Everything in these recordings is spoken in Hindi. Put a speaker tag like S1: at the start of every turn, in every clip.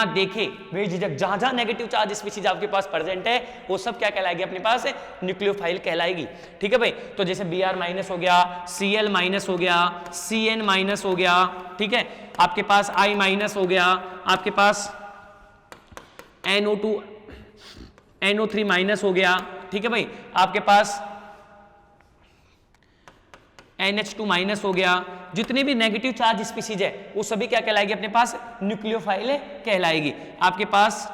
S1: देखे बेझिझक जहां जहां नेगेटिव चार्ज स्पीशीज आपके पास प्रेजेंट है वो सब क्या कहलाएगी अपने पास है, न्यूक्लियोफाइल कहलाएगी। ठीक है भाई, तो जैसे Br माइनस हो गया, Cl माइनस हो गया, Cn माइनस हो गया, ठीक है, आपके पास I माइनस हो गया, आपके पास NO2 NO3 माइनस हो गया, ठीक है भाई, आपके पास NH2 माइनस हो गया। जितने भी नेगेटिव चार्ज स्पीशीज है वो सभी क्या कहलाएगी अपने पास, न्यूक्लियोफाइल कहलाएगी। आपके पास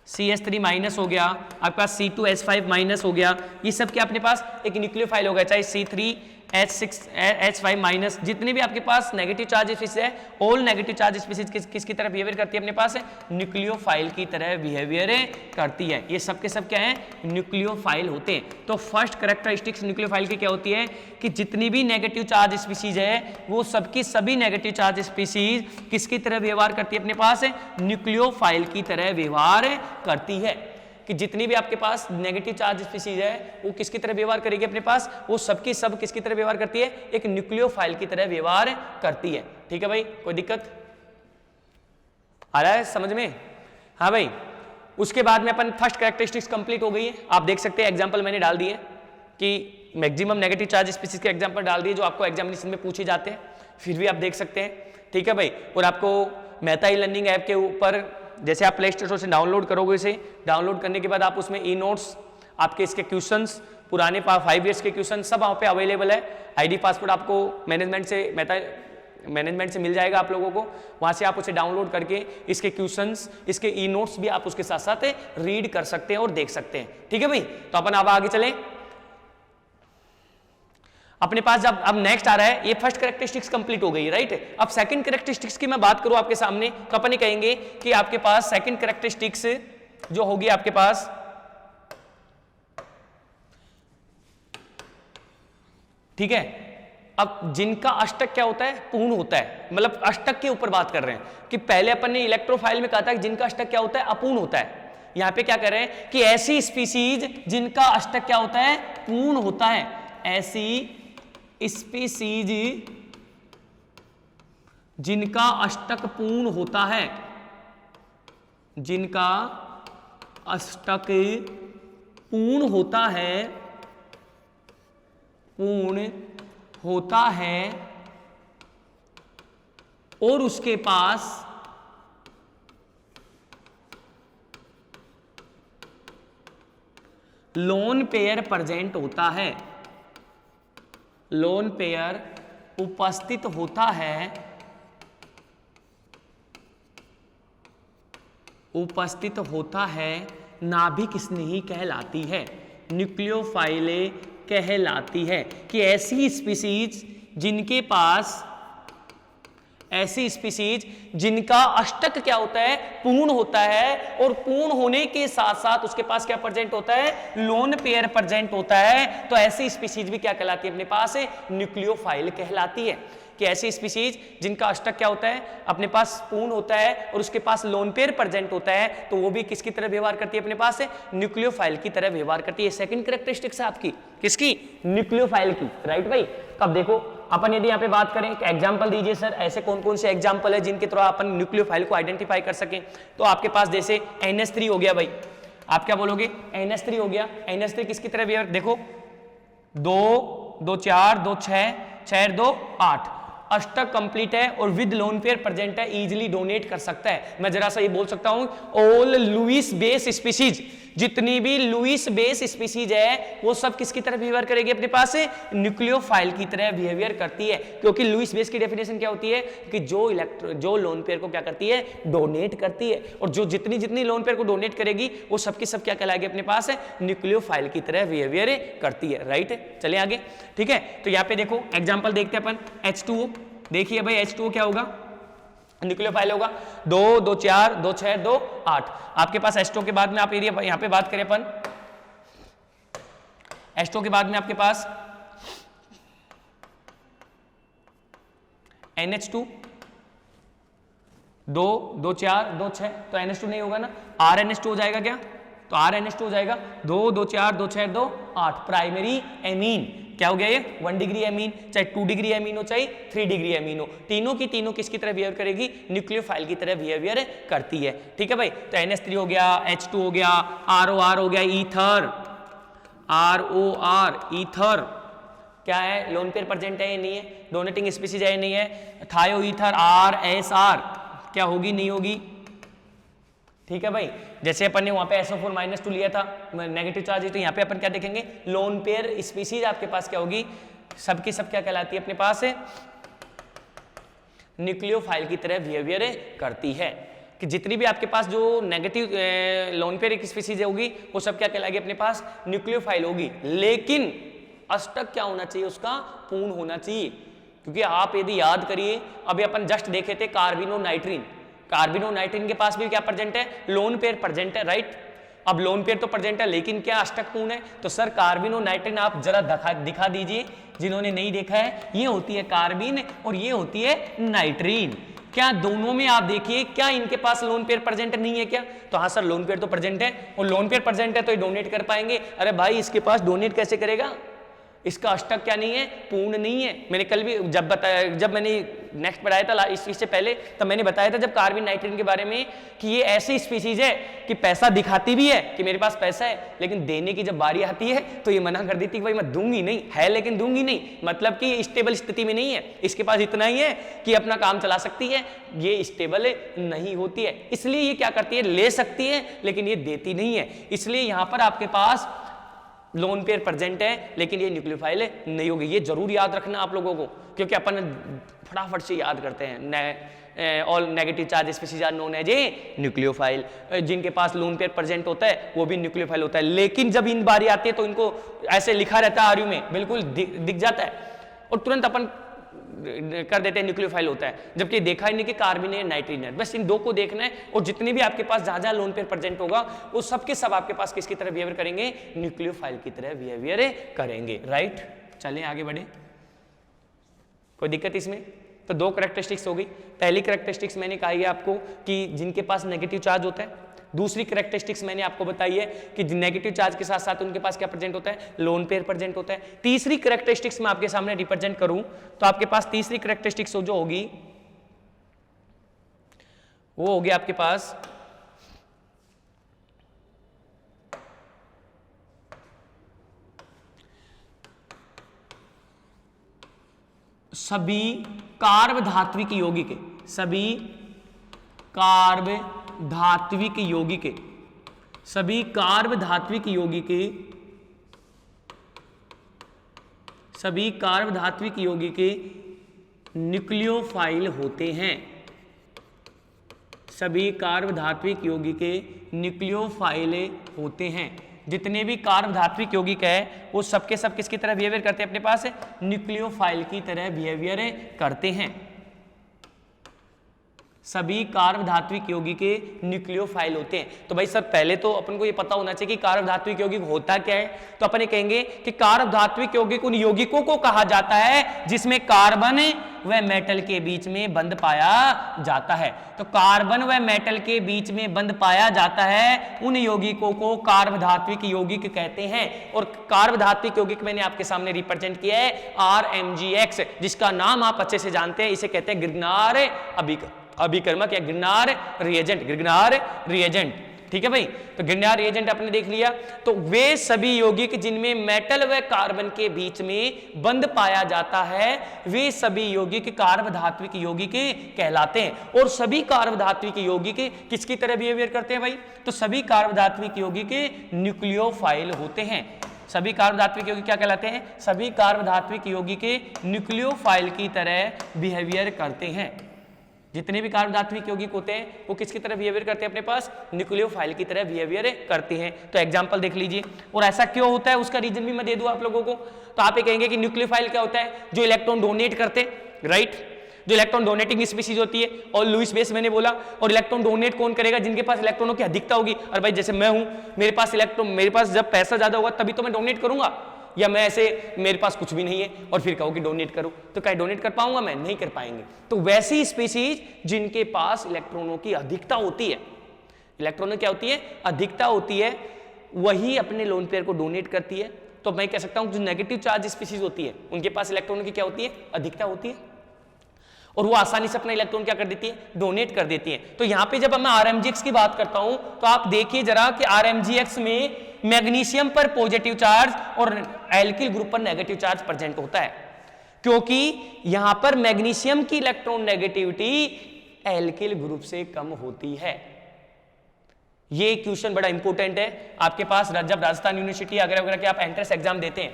S1: CH3 माइनस हो गया, आपके पास C2H5 माइनस हो गया, ये सब क्या अपने पास एक न्यूक्लियोफाइल हो गया, चाहे C3H6H5 माइनस, जितने भी आपके पास नेगेटिव चार्ज स्पीशीज है ऑल नेगेटिव चार्ज स्पीशीज किसकी तरह बिहेवियर करती है अपने पास है, न्यूक्लियोफाइल की तरह बिहेवियर करती है। ये सब के सब क्या है, न्यूक्लियोफाइल होते हैं। तो फर्स्ट कैरेक्टरिस्टिक्स न्यूक्लियोफाइल की क्या होती है कि जितनी भी नेगेटिव चार्ज स्पीशीज है वो सबकी सभी नेगेटिव चार्ज स्पीशीज किसकी तरह व्यवहार करती है अपने पास है, न्यूक्लियोफाइल की तरह व्यवहार करती है। कि जितनी भी आपके पास नेगेटिव चार्ज स्पीशीज है वो किसकी तरह व्यवहार करेगी अपने पास, वो सबकी सब किसकी तरह व्यवहार करती है, एक न्यूक्लियोफाइल की तरह व्यवहार करती है। ठीक है भाई, कोई दिक्कत आ रहा है समझ में? हाँ भाई, उसके बाद में अपन फर्स्ट कैरेक्टरिस्टिक्स कंप्लीट हो गई है। आप देख सकते हैं एग्जांपल मैंने डाल दिए कि मैक्सिमम नेगेटिव चार्ज स्पीशीज के एग्जांपल डाल दिए जो आपको एग्जामिनेशन में पूछे जाते हैं, फिर भी आप देख सकते हैं। ठीक है भाई, और आपको मेटा ई लर्निंग ऐप के ऊपर जैसे आप प्ले स्टोर से डाउनलोड करोगे, इसे डाउनलोड करने के बाद आप उसमें ई नोट्स, आपके इसके क्वेश्चंस, पुराने 5 इयर्स के क्वेश्चन सब वहाँ पे अवेलेबल है। आईडी पासवर्ड आपको मैनेजमेंट से मिल जाएगा आप लोगों को, वहाँ से आप उसे डाउनलोड करके इसके क्वेश्चंस, इसके ई नोट्स भी आप उसके साथ साथ रीड कर सकते हैं और देख सकते हैं। ठीक है भाई, तो अपन अब आगे चलें। अपने पास जब अब नेक्स्ट आ रहा है, ये फर्स्ट कैरेक्टरिस्टिक्स कंप्लीट हो गई, राइट। अब सेकंड कैरेक्टरिस्टिक्स की मैं बात करूं आपके सामने तो अपन कहेंगे कि आपके पास सेकंड कैरेक्टरिस्टिक्स जो होगी आपके पास, ठीक है। अब जिनका अष्टक क्या होता है, पूर्ण होता है, मतलब अष्टक के ऊपर बात कर रहे हैं कि पहले अपन ने इलेक्ट्रोफाइल में कहा था कि जिनका अष्टक क्या होता है, अपूर्ण होता है। यहां पे क्या कर रहे हैं कि ऐसी स्पीसीज जिनका अष्टक क्या होता है, पूर्ण होता है, ऐसी स्पीसीज जिनका अष्टक पूर्ण होता है, जिनका अष्टक पूर्ण होता है, पूर्ण होता है और उसके पास लोन पेयर प्रेजेंट होता है, लोन पेयर उपस्थित होता है, उपस्थित होता है, नाभिक स्नेही कहलाती है, न्यूक्लियोफाइले कहलाती है। कि ऐसी स्पीसीज जिनके पास, ऐसी स्पीसीज जिनका अष्टक क्या होता है, पूर्ण होता है, और पूर्ण होने के साथ साथ उसके पास क्या प्रेजेंट होता है, लोन पेयर प्रेजेंट होता है, तो ऐसी स्पीसीज भी क्या कहलाती है अपने पास, न्यूक्लियोफाइल कहलाती है। कि ऐसी स्पीसीज जिनका अष्टक क्या होता है, अपने पास पूर्ण होता है और उसके पास लोन पेयर प्रेजेंट होता है, तो वो भी किसकी तरह व्यवहार करती है अपने पास, न्यूक्लियोफाइल की तरह व्यवहार करती है। सेकंड कैरेक्टरिस्टिक्स है आपकी किसकी, न्यूक्लियोफाइल की, राइट भाई। अब देखो अपन यदि यहाँ पे बात करें कि एग्जाम्पल दीजिए सर, ऐसे कौन कौन से एग्जाम्पल है जिनके थ्रू अपन न्यूक्लियोफाइल को आइडेंटिफाई कर सकें। तो आपके पास जैसे NH3 हो गया भाई, आप क्या बोलोगे, NH3 हो गया। NH3 किसकी तरह व्यवहार, देखो 2 2 4 2 6 6 2 8, अष्टक कंप्लीट है और विद लोन पेयर प्रेजेंट है, इजीली डोनेट कर सकता है। मैं जरा सा ये बोल सकता हूं, ऑल लुईस बेस स्पीसीज, जितनी भी लुईस बेस स्पीसीज है वो सब किसकी तरह बिहेवियर करेगी अपने पास, न्यूक्लियोफाइल की तरह बिहेवियर करती है। क्योंकि लुईस बेस की डेफिनेशन क्या होती है कि जो लोन पेयर को क्या करती है, डोनेट करती है, और जो जितनी लोन पेयर को डोनेट करेगी वो सबकी सब क्या कहलाएगी अपने पास, न्यूक्लियोफाइल की तरह बिहेवियर करती है, राइट। चलिए आगे, ठीक है। तो यहाँ पे देखो एग्जाम्पल देखते हैं अपन, H2O, देखिए भाई H2O क्या होगा, न्यूक्लियोफाइल होगा। 2 2 4 2 6 2 8, आपके पास H2O के बाद में आप एरिया यहां पे बात करें अपन, H2O के बाद में आपके पास NH2, 2 2 4 2 6, तो NH2 नहीं होगा ना, RNH2 हो जाएगा क्या, तो RNH2 हो जाएगा। 2 2 4 2 6 2 8, प्राइमरी एमीन, क्या हो गया ये 1 डिग्री एमीन, चाहे 2 डिग्री एमीन हो चाहे 3 डिग्री एमीन हो, तीनों की तीनों किसकी तरह बिहेव करेगी, न्यूक्लियोफाइल की तरह बिहेवियर करती है। ठीक है भाई, तो NH3 हो गया, H2 हो गया, ROR हो गया, ईथर, ROR ईथर क्या है, लोन पेयर प्रेजेंट है या नहीं है, डोनेटिंग स्पीसीज है या नहीं है, थायो ईथर RSR क्या होगी, नहीं होगी। ठीक है भाई, जैसे अपन ने वहां पे SO4-2 लिया था नेगेटिव चार्ज है, तो यहाँ पे अपन क्या देखेंगे, लोन पेयर स्पीसीज आपके पास क्या होगी, सबकी सब क्या कहलाती है अपने पास है, न्यूक्लियोफाइल की तरह बिहेवियर करती है, कि जितनी भी आपके पास जो नेगेटिव लोन पेयर स्पीसीज होगी वो सब क्या कहलाएगी अपने पास, न्यूक्लियोफाइल होगी। लेकिन अष्टक क्या होना चाहिए, उसका पूर्ण होना चाहिए, क्योंकि आप यदि याद करिए अभी अपन जस्ट देखे थे कार्बिनोनाइट्रीन, कार्बिनोनाइट्रीन के पास भी क्या प्रेजेंट है, लोन पेयर प्रेजेंट है, राइट। अब लोन पेयर तो प्रेजेंट है लेकिन क्या अष्टक पूर्ण है, तो सर कार्बिनोनाइट्रीन आप जरा दिखा दीजिए जिन्होंने नहीं देखा है, ये होती है कार्बिन और ये होती है नाइट्रीन। क्या दोनों में आप देखिए क्या इनके पास लोन पेयर प्रेजेंट नहीं है क्या, तो हाँ सर लोन पेयर तो प्रेजेंट है, और लोन पेयर प्रेजेंट है तो ये डोनेट कर पाएंगे। अरे भाई इसके पास डोनेट कैसे करेगा, इसका अष्टक क्या नहीं है, पूर्ण नहीं है। मैंने कल भी जब बताया, जब मैंने नेक्स्ट पढ़ाया था इससे पहले, तब मैंने बताया था जब कार्बिन नाइट्रीन के बारे में कि ये ऐसी स्पीसीज है कि पैसा दिखाती भी है कि मेरे पास पैसा है, लेकिन देने की जब बारी आती है तो ये मना कर देती कि भाई मैं दूंगी नहीं, है लेकिन दूंगी नहीं, मतलब कि ये स्टेबल स्थिति में नहीं है, इसके पास इतना ही है कि अपना काम चला सकती है, ये स्टेबल नहीं होती है, इसलिए ये क्या करती है, ले सकती है लेकिन ये देती नहीं है। इसलिए यहां पर आपके पास लोन पेयर प्रेजेंट है लेकिन ये न्यूक्लियोफाइल नहीं होगी। ये जरूर याद रखना आप लोगों को, क्योंकि अपन फटाफट से याद करते हैं। All negative charge species are known as a nucleophile, जिनके पास लोन पेयर प्रेजेंट होता है वो भी न्यूक्लियोफाइल होता है, लेकिन जब इन बारी आती है तो इनको ऐसे लिखा रहता है आर्यू में, बिल्कुल दिख जाता है और तुरंत अपन कर देते हैं न्यूक्लियोफाइल होता है, जबकि देखा ही नहीं कि कार्बिन है नाइट्रीन है। बस इन दो को देखना है, और जितने भी आपके पास जहां लोन पेयर प्रेजेंट होगा वो सबके सब आपके पास किसकी तरह बिहेवियर करेंगे, न्यूक्लियोफाइल की तरह बिहेवियर करेंगे, राइट। चलें आगे बढ़े, कोई दिक्कत इसमें। तो दो कैरेक्टरिस्टिक्स हो गई। पहली कैरेक्टरिस्टिक्स मैंने कहा है आपको कि जिनके पास नेगेटिव चार्ज होता है, दूसरी कैरेक्टरिस्टिक्स मैंने आपको बताई है कि नेगेटिव चार्ज के साथ साथ उनके पास क्या प्रेजेंट होता है, लोन पेयर प्रेजेंट होता है। तीसरी कैरेक्टरिस्टिक्स मैं आपके सामने रिप्रेजेंट करूं तो आपके पास तीसरी कैरेक्टरिस्टिक्स जो होगी वो होगी आपके पास सभी कार्ब धात्विक यौगिक, सभी कार्ब धात्विक यौगिक, सभी कार्ब धात्विक यौगिक, सभी कार्ब धात्विक यौगिक न्यूक्लियोफाइल होते हैं, सभी कार्ब धात्विक यौगिक न्यूक्लियोफाइल होते हैं। जितने भी कार्ब धात्विक यौगिक है वो सबके सब किसकी तरह बिहेवियर करते हैं, अपने पास न्यूक्लियोफाइल की तरह बिहेवियर करते हैं। सभी कार्ब धात्विक यौगिक न्यूक्लियोफाइल होते हैं। तो भाई सर पहले तो अपन को ये पता होना चाहिए कि कार्ब धात्विक यौगिक होता क्या है, तो अपन ये कहेंगे कि कार्ब धात्विक यौगिक उन यौगिकों को कहा जाता है जिसमें कार्बन व मेटल के बीच में बंध पाया जाता है। तो कार्बन व मेटल के बीच में बंध पाया जाता है उन यौगिकों को कार्ब धात्विक यौगिक कहते हैं। और कार्ब धात्विक यौगिक मैंने आपके सामने रिप्रेजेंट किया है RMgX, जिसका नाम आप अच्छे से जानते हैं, इसे कहते हैं ग्रिग्नार अभिकर्मक या ग्रिग्नार रिएजेंट, ग्रिग्नार रिएजेंट। ठीक है भाई, तो ग्रिग्नार रिएजेंट आपने देख लिया। तो वे सभी यौगिक जिनमें मेटल व कार्बन के बीच में बंध पाया जाता है वे सभी यौगिक कार्ब धात्विक यौगिक कहलाते हैं। और सभी कार्ब धात्विक यौगिक किसकी तरह बिहेवियर करते हैं भाई, तो सभी कार्ब धात्विक यौगिक न्यूक्लियोफाइल होते हैं। सभी कार्ब धात्विक यौगिक क्या कहलाते हैं, सभी कार्ब धात्विक यौगिक न्यूक्लियोफाइल की तरह बिहेवियर करते हैं। जितने भी कार्ब धात्विक यौगिक होते हैं वो किसकी तरह बिहेवियर करते हैं, अपने पास न्यूक्लियोफाइल की तरह बिहेवियर करते हैं। तो एग्जांपल देख लीजिए, और ऐसा क्यों होता है उसका रीजन भी मैं दे दूं आप लोगों को। तो आप ये कहेंगे कि न्यूक्लियोफाइल क्या होता है, जो इलेक्ट्रॉन डोनेट करते, राइट, जो इलेक्ट्रॉन डोनेटिंग स्पीसीज होती है। और लुईस बेस मैंने बोला, और इलेक्ट्रॉन डोनेट कौन करेगा, जिनके पास इलेक्ट्रॉनों की अधिकता होगी। और भाई जैसे मैं हूं, मेरे पास इलेक्ट्रॉन, मेरे पास जब पैसा ज्यादा होगा तभी तो मैं डोनेट करूंगा, या मैं ऐसे मेरे पास कुछ भी नहीं है और फिर कहो कि डोनेट करो, तो क्या डोनेट कर पाऊंगा मैं, नहीं कर पाएंगे। तो वैसी स्पीसीज जिनके पास इलेक्ट्रॉनों की अधिकता होती है, इलेक्ट्रॉनों क्या होती है, अधिकता होती है, वही अपने लोन पेयर को डोनेट करती है तो मैं कह सकता हूं जो नेगेटिव चार्ज स्पीसीज होती है उनके पास इलेक्ट्रॉनों की क्या होती है, अधिकता होती है, और वो आसानी से अपना इलेक्ट्रॉन क्या कर देती है, डोनेट कर देती है। तो यहां पे जब मैं RMGX की बात करता हूं तो आप देखिए जरा कि RMGX में मैग्नीशियम पर पॉजिटिव चार्ज और एल्किल ग्रुप पर नेगेटिव चार्ज प्रेजेंट होता है, क्योंकि यहां पर मैग्नीशियम की इलेक्ट्रॉन नेगेटिविटी एल्किल ग्रुप से कम होती है। ये क्वेश्चन बड़ा इंपॉर्टेंट है आपके पास। जब राजस्थान यूनिवर्सिटी अगर के आप एंट्रेंस एग्जाम देते हैं,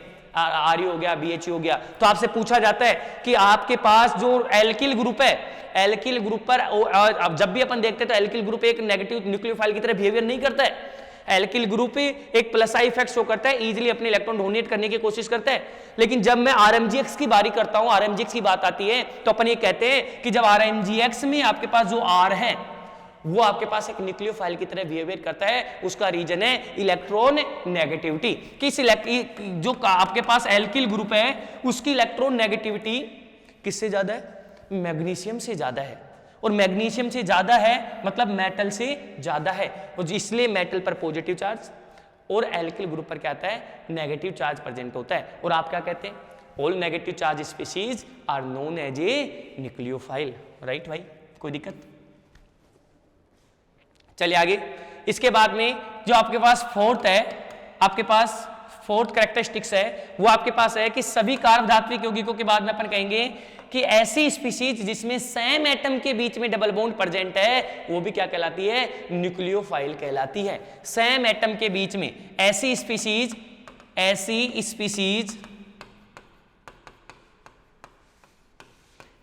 S1: RE हो गया, BHE हो गया, तो आपसे पूछा जाता है कि आपके पास जो एल्किल ग्रुप है, एल्किल ग्रुप पर अब जब भी अपन देखते हैं तो एल्किल ग्रुप एक नेगेटिव न्यूक्लियोफाइल की तरह बिहेवियर नहीं करता है। एल्किल ग्रुप एक प्लस आई इफेक्ट शो करता है, इजीली अपने इलेक्ट्रॉन डोनेट करने की कोशिश करता है। लेकिन जब मैं RMGX की बारी करता हूं, RMGX की बात आती है, तो अपन ये कहते हैं कि जब RMGX में आपके पास जो R है वो आपके पास एक न्यूक्लियोफाइल की तरह बिहेवियर करता है, उसका रीजन है इलेक्ट्रॉन नेगेटिविटी। किस जो आपके पास एल्किल ग्रुप है उसकी इलेक्ट्रॉन नेगेटिविटी किससे ज्यादा है, मैग्नीशियम से ज्यादा है, और मैग्नीशियम से ज्यादा है मतलब मेटल से ज्यादा है, और इसलिए मेटल पर पॉजिटिव चार्ज और एल्किल ग्रुप पर क्या आता है, नेगेटिव चार्ज प्रेजेंट होता है। और आप क्या कहते हैं, all negative charge species are known as a nucleophile. Right भाई, कोई दिक्कत? चलिए आगे। इसके बाद में जो आपके पास फोर्थ है, आपके पास फोर्थ कैरेक्टरिस्टिक्स है वो आपके पास है कि सभी कार्ब धात्विक यौगिकों के बाद में अपन कहेंगे कि ऐसी स्पीसीज जिसमें सेम एटम के बीच में डबल बॉन्ड प्रेजेंट है वो भी क्या कहलाती है, न्यूक्लियोफाइल कहलाती है। सेम एटम के बीच में ऐसी स्पीसीज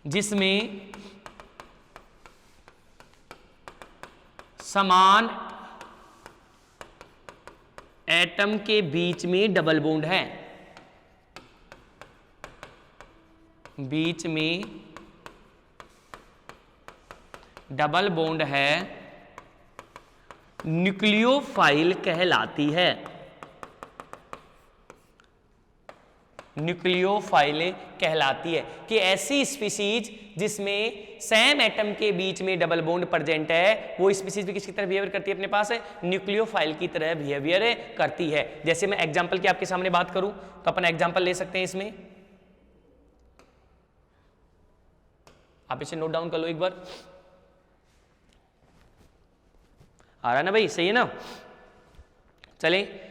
S1: जिसमें समान एटम के बीच में डबल बॉन्ड है, बीच में डबल बॉन्ड है, न्यूक्लियोफाइल कहलाती है, न्यूक्लियोफाइल कहलाती है। कि ऐसी स्पीसीज जिसमें सेम एटम के बीच में डबल बॉन्ड प्रेजेंट है वो स्पीसीज भी किसकी तरह बिहेवियर करती है, अपने पास है न्यूक्लियोफाइल की तरह बिहेवियर करती है। जैसे मैं एग्जांपल की आपके सामने बात करूं तो अपन एग्जांपल ले सकते हैं इसमें, आप इसे नोट डाउन कर लो एक बार। आ रहा ना भाई, सही है ना? चलें